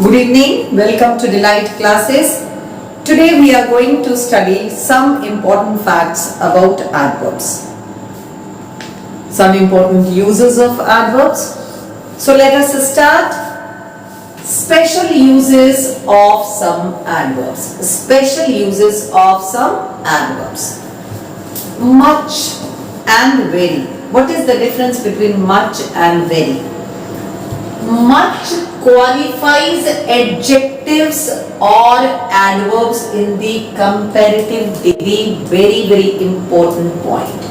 Good evening, welcome to Delight Classes. Today we are going to study some important facts about adverbs. Some important uses of adverbs. So let us start. Special uses of some adverbs. Special uses of some adverbs. Much and very. What is the difference between much and very? Much qualifies adjectives or adverbs in the comparative degree. Very important point.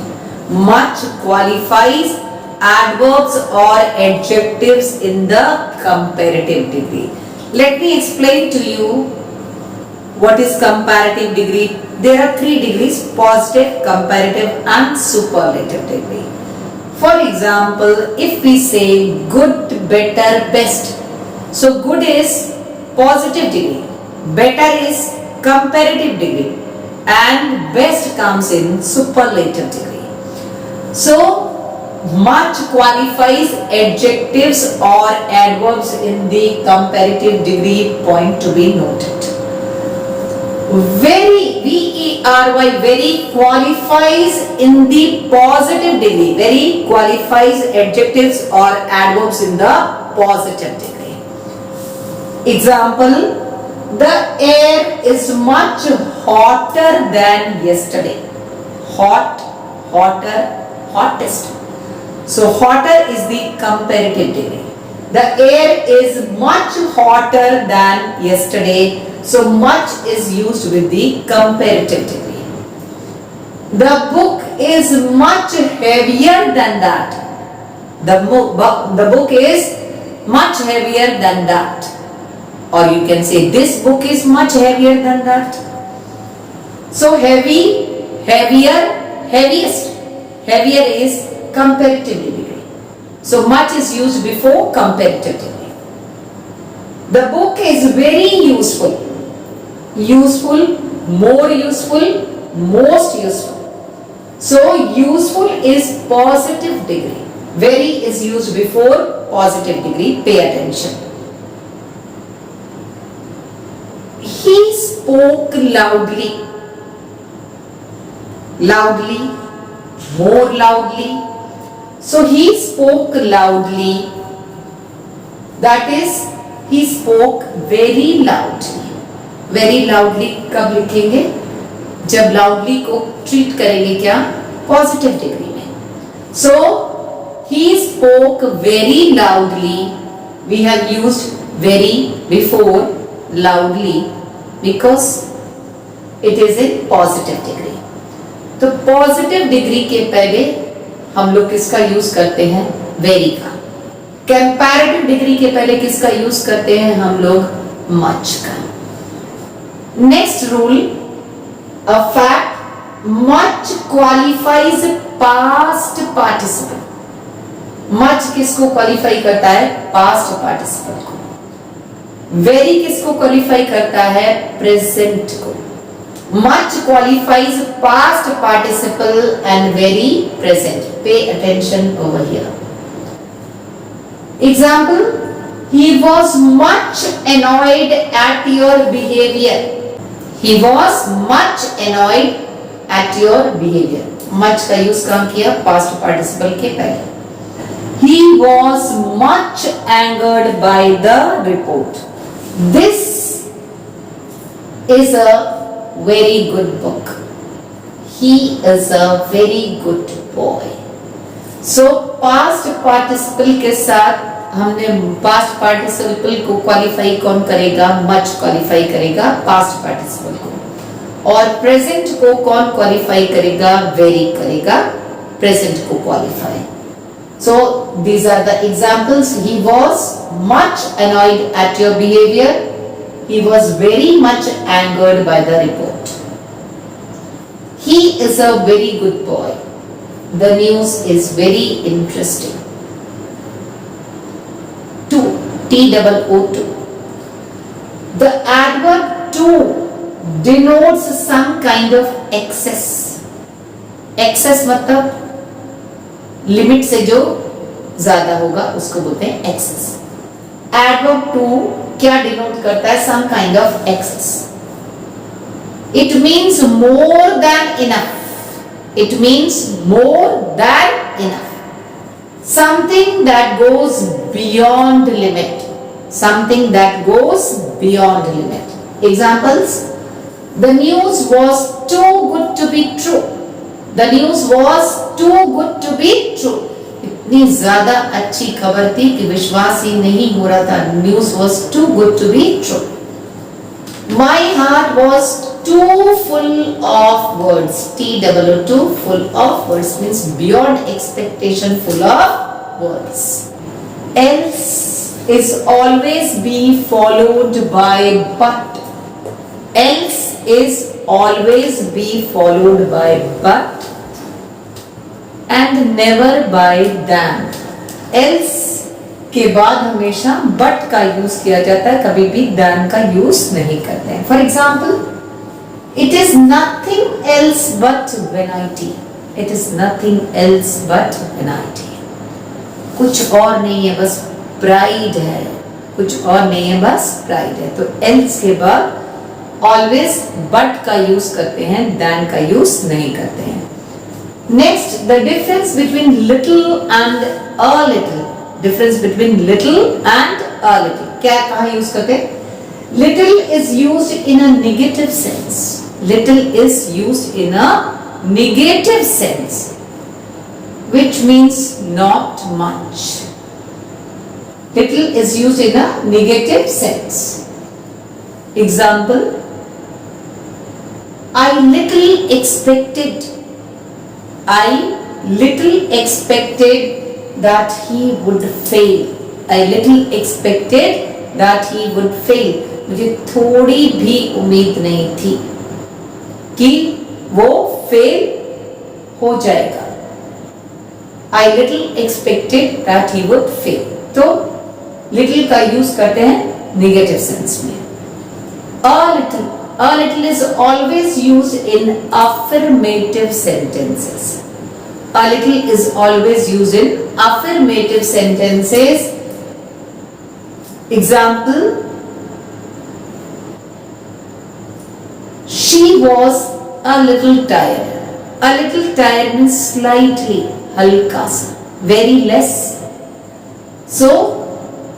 Much qualifies adverbs or adjectives in the comparative degree. Let me explain to you what is comparative degree. There are three degrees: positive, comparative and superlative degree. For example, if we say good, better, best. So good is positive degree, better is comparative degree and best comes in superlative degree. So much qualifies adjectives or adverbs in the comparative degree, point to be noted. Very, V-E-R-Y, very qualifies in the positive degree. Very qualifies adjectives or adverbs in the positive degree. Example, the air is much hotter than yesterday. Hot, hotter, hottest. So hotter is the comparative degree. The air is much hotter than yesterday. So much is used with the comparative degree. The book is much heavier than that. The book is much heavier than that. Or you can say this book is much heavier than that. So heavy, heavier, heaviest. Heavier is comparative degree. So much is used before comparative degree. The book is very useful. Useful, more useful, most useful. So useful is positive degree. Very is used before positive degree. Pay attention. He spoke loudly. Loudly, more loudly. So he spoke loudly. That is, he spoke very loudly. Very loudly कब लिखेंगे? जब loudly को treat करेंगे क्या? Positive degree में. So he spoke very loudly. We have used very before loudly because it is in positive degree. तो positive degree के पहले हम लोग किसका यूज करते हैं? very का. Comparative degree के पहले किसका यूज करते हैं हम लोग? much का. Next rule, a fact, much qualifies past participle. Much किसको qualify करता है? Past participle को. Very किसको qualify करता है? Present को. Much qualifies past participle and very present. Pay attention over here. Example, he was much annoyed at your behavior. He was much annoyed at your behavior. Much का use कहाँ किया? Past participle के पहले. He was much angered by the report. This is a very good book. He is a very good boy. So past participle के साथ हमने past participle को qualify कौन करेगा? मच क्वालिफाई करेगा पास्ट पार्टिसिपल को. और प्रेजेंट को कौन क्वालिफाई करेगा? वेरी करेगा प्रेजेंट को qualify. So these are the examples. He was much annoyed at your behaviour. He was very much angered by the report. He is a very good boy. The news is very interesting. T-O-O-2. The adverb to denotes some kind of excess. Excess मतलब limit से जो ज्यादा होगा उसको बोलते हैं excess. Adverb too क्या denote करता है? Some kind of excess. It means more than enough. It means more than enough. Something that goes beyond limit. something that goes beyond limit. Examples: the news was too good to be true. The news was too good to be true. इतनी ज्यादा अच्छी खबर थी कि विश्वास ही नहीं हो रहा था. News was too good to be true. My heart was too full of words. T-O-O, full of words means beyond expectation, full of words. Else is always be followed by but. Else is always be followed by but and never by than. Else के बाद हमेशा but का use किया जाता है, कभी भी than का यूज नहीं करते हैं. For example, it is nothing else but vanity. It is nothing else but vanity. कुछ और नहीं है, बस प्राइड है. कुछ और नहीं है, बस प्राइड है. तो else के बाद ऑलवेज बट का यूज करते हैं, देन का यूज नहीं करते हैं. Next, the difference between little and a little. Difference between little and a little क्या कहाँ यूज करते हैं? Little is used in a negative sense. Little is used in a negative sense which means not much. Little is used in a negative sense. Example: I little expected that he would fail. I little expected that he would fail. मुझे थोड़ी भी उम्मीद नहीं थी कि वो fail हो जाएगा. I little expected that he would fail. तो little का यूज करते हैं नेगेटिव सेंस में. A little is always used in affirmative sentences. A little is always used in affirmative sentences. Example: she was a little tired. A little tired means slightly, हल्का सा, very less. So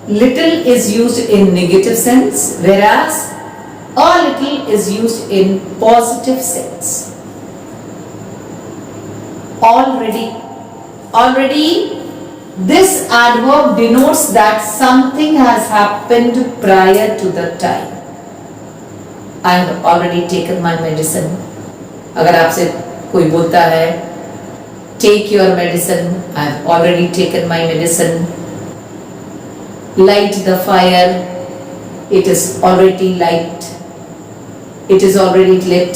little is used in negative sense, whereas a little is used in positive sense. Already this adverb denotes that something has happened prior to the time. I have already taken my medicine. अगर आपसे कोई बोलता है take your medicine, I have already taken my medicine. Light the fire, it is already light. It is already lit.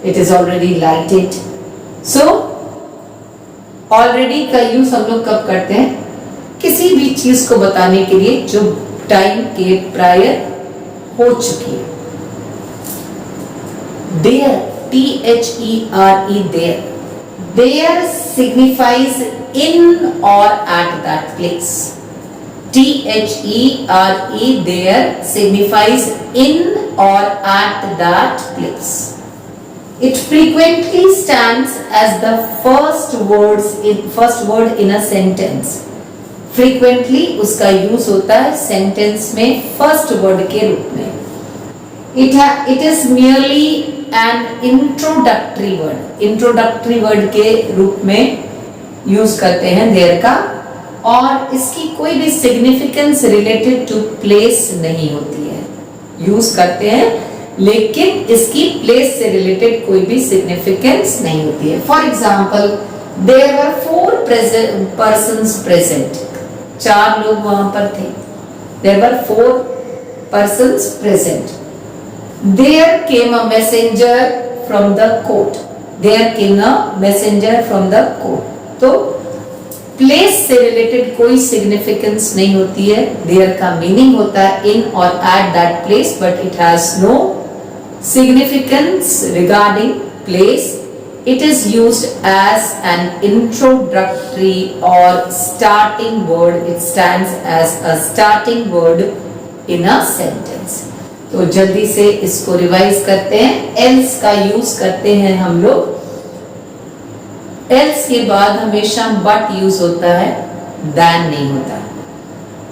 It is already lighted. So already का use हम लोग कब करते हैं? किसी भी चीज को बताने के लिए जो टाइम के प्रायर हो चुकी है. There, T-H-E-R-E, there. There signifies in or at that place. T-H-E-R-E, there signifies in or at that place. It frequently stands as the first word in a sentence. Frequently उसका use होता है sentence में first word के रूप में. It is merely an introductory word. Introductory word के रूप में यूज करते हैं देयर का, और इसकी कोई भी सिग्निफिकेंस रिलेटेड टू प्लेस नहीं होती है. यूज करते हैं लेकिन इसकी प्लेस से रिलेटेड कोई भी सिग्निफिकेंस नहीं होती है. For example, there were 4 persons present. 4 लोग वहां पर थे. There were 4 persons present. There came a messenger from the court. There came a messenger from the court. तो प्लेस से रिलेटेड कोई सिग्निफिकेंस नहीं होती है. देयर का मीनिंग होता है इन और at that place, but it has no significance regarding place It is used as an introductory or starting word. It stands as a starting word in a sentence. तो जल्दी से इसको revise करते हैं. else का use करते हैं हम लोग. else के बाद हमेशा but यूज होता है, than नहीं होता.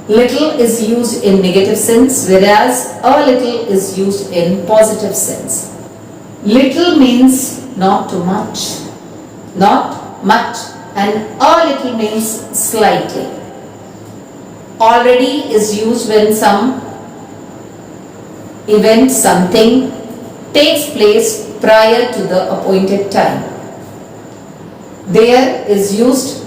Little is used in negative sense, whereas a little is used in positive sense. Little means not too much, not much, and a little means slightly. Already is used when some event, something takes place prior to the appointed time. There is used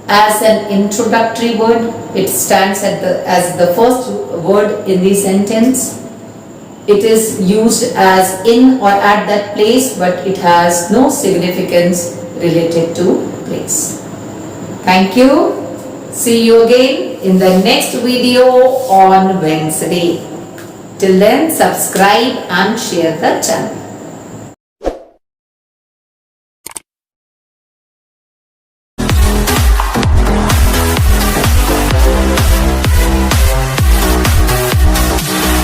as an introductory word. It stands as the first word in the sentence. It is used as in or at that place, but it has no significance related to place. Thank you. See you again in the next video on Wednesday. Till then, subscribe and share the channel.